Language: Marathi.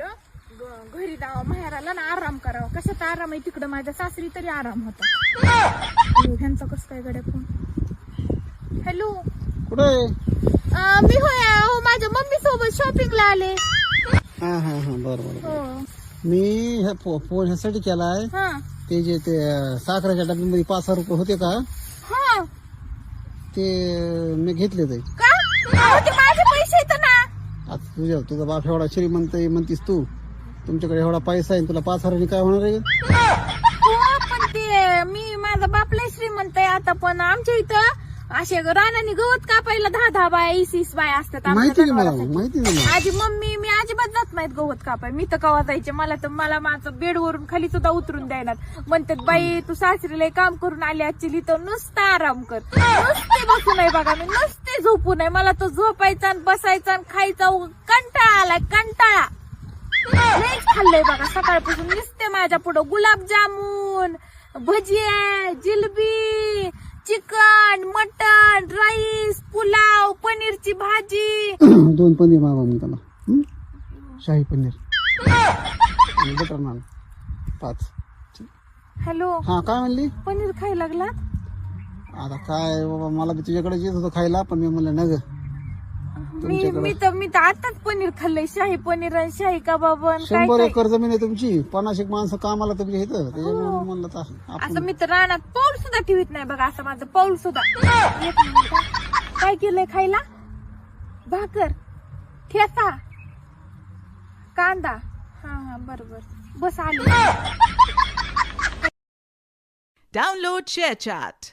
म्हणलं घरी जावं माहेराला ना आराम करावा. कशात आराम आहे तिकडं, माझ्या सासरी तरी आराम होता. ह्यांचा कस काय गड्या फोन. हॅलो कुठे? मी होय माझ्या मम्मी सोबत शॉपिंगला आले. हा हा हा बरं हो मी फोन ह्यासाठी केलाय. हा ते जे ते साखरेच्या डब्यामध्ये 5,000 रुपये होते का, हा ते मी घेतले ते. का अहो, ते माझे पैसे आहेत ना. आता तुझा बाप एवढा श्रीमंत आहे म्हणतीस तू, तुमच्याकडे एवढा पैसा आहे तुला 5,000 काय होणार आहे? हो पण ते मी माझा बाप लय श्रीमंत आहे आता, पण आमच्या इथं असे रानाने गवत कापायला 10-10 बाया 20-20 बाया असतात. माहिती आहे मला, माहिती आहे मला. माझी मम्मी मी अजिबात जात नाहीत गवत कापाय. मी तर कवा जायचे, मला माझं बेडवरून खाली सुद्धा उतरून द्यायनात. म्हणतात बाई तू सासरीला काम करून आली ऍक्च्युली तर नुसता आराम कर. नुसते बसू नाही बघा, मी नुसते झोपू नाही. मला तो झोपायचा आणि बसायचा आणि खायचा कंटाळा आलाय, कंटाळा. लयच खाल्लंय बघा सकाळपासून. नुसते माझ्या पुढं gulab jamun, bhajia, jilbi, chicken, mutton, rice, pulao, पनीरची भाजी. 2 पनीर मागवा मी त्याला, शाही पनीर आणि बटर नान 5. हॅलो हा काय म्हणली? पनीर खायला लागला. आता काय बाबा, मला बी तुझ्याकडे येत होतं खायला, पण मी म्हणलं न ग. मी तर आताच पनीर खाल्लंय, शाही पनीर आणि शाही कबाब आणि काय 100 काय. एकर जमीन आहे तुमची, 50 एक माणसं कामाला तुमच्या इथं, त्याच्यामुळे म्हणलं आता असं मी तर रानात पाऊल सुद्धा ठेवीत नाही बघा, असं माझं पाऊल सुद्धा. एक मिनिट. काय केलंय खायला? भाकर, ठेचा, कांदा. हा बरोबर. बस आली. Download ShareChat.